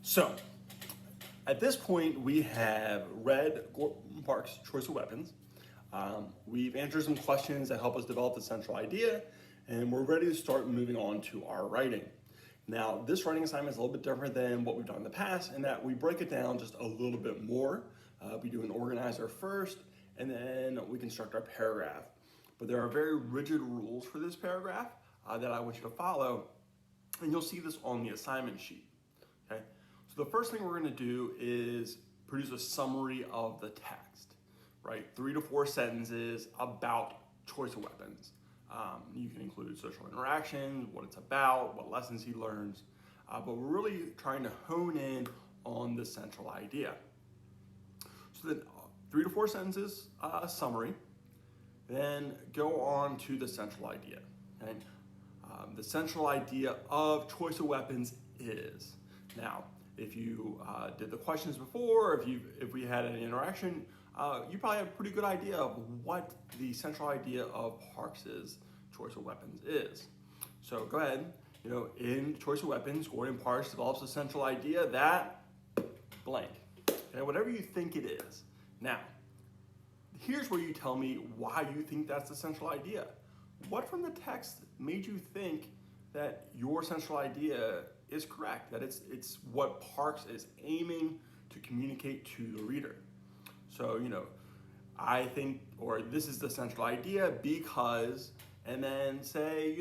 So, at this point, we have read Gordon Parks' choice of weapons. We've answered some questions that help us develop the central idea, and we're ready to start moving on to our writing. Now, this writing assignment is a little bit different than what we've done in the past in that we break it down just a little bit more. We do an organizer first, and then we construct our paragraph. But there are very rigid rules for this paragraph that I want you to follow, and you'll see this on the assignment sheet. Okay? So the first thing we're going to do is produce a summary of the text, right? 3 to 4 sentences about choice of weapons. You can include social interaction, what it's about, what lessons he learns, but we're really trying to hone in on the central idea. So then 3 to 4 sentences summary, then go on to the central idea. Okay? The central idea of choice of weapons is, now, if you did the questions before, if we had an interaction, you probably have a pretty good idea of what the central idea of Parks's choice of weapons is. So go ahead, in choice of weapons, Gordon Parks develops a central idea that blank, okay, whatever you think it is. Now, here's where you tell me why you think that's the central idea. What from the text made you think that your central idea is correct, that it's what Parks is aiming to communicate to the reader? So, I think, or this is the central idea because, and then say,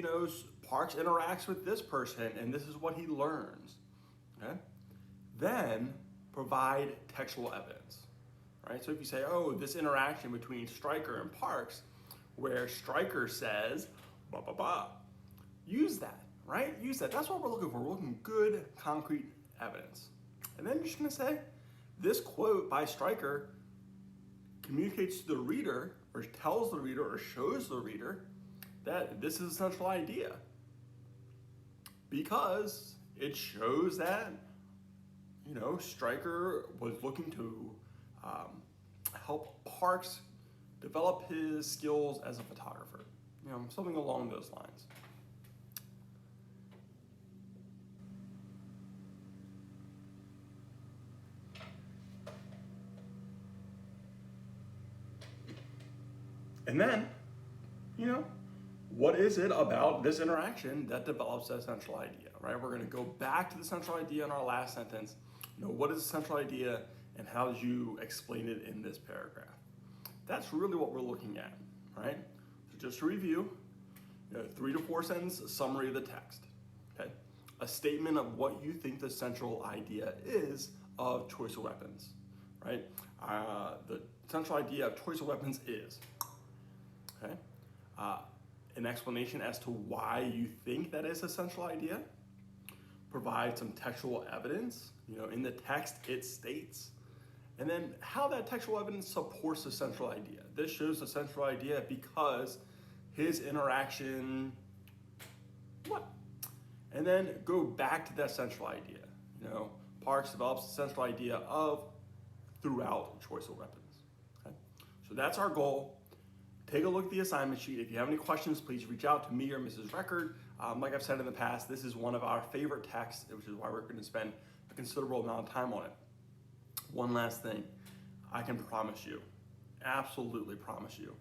Parks interacts with this person and this is what he learns, okay? Then provide textual evidence, right? So if you say, oh, this interaction between Stryker and Parks, where Stryker says, blah, blah, blah, use that, right? Use that. That's what we're looking for. We're looking for good, concrete evidence. And then you're just gonna say, this quote by Stryker communicates to the reader, or tells the reader, or shows the reader that this is a central idea because it shows that, Stryker was looking to help Parks develop his skills as a photographer, something along those lines. And then, what is it about this interaction that develops that central idea, right? We're going to go back to the central idea in our last sentence. What is the central idea and how did you explain it in this paragraph? That's really what we're looking at, right? So just to review, 3 to 4 sentence summary of the text, okay? A statement of what you think the central idea is of choice of weapons, right? The central idea of choice of weapons is, okay? An explanation as to why you think that is a central idea. Provide some textual evidence. In the text it states. And then how that textual evidence supports the central idea. This shows the central idea because his interaction, what? And then go back to that central idea. Parks develops the central idea of throughout choice of weapons. Okay? So that's our goal. Take a look at the assignment sheet. If you have any questions, please reach out to me or Mrs. Record. Like I've said in the past, this is one of our favorite texts, which is why we're going to spend a considerable amount of time on it. One last thing, I can promise you, absolutely promise you,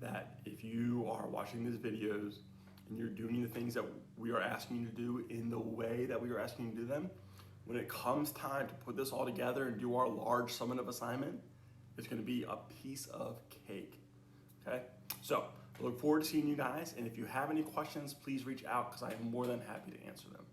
that if you are watching these videos and you're doing the things that we are asking you to do in the way that we are asking you to do them, when it comes time to put this all together and do our large summative assignment, it's going to be a piece of cake. Okay, so I look forward to seeing you guys, and if you have any questions, please reach out because I am more than happy to answer them.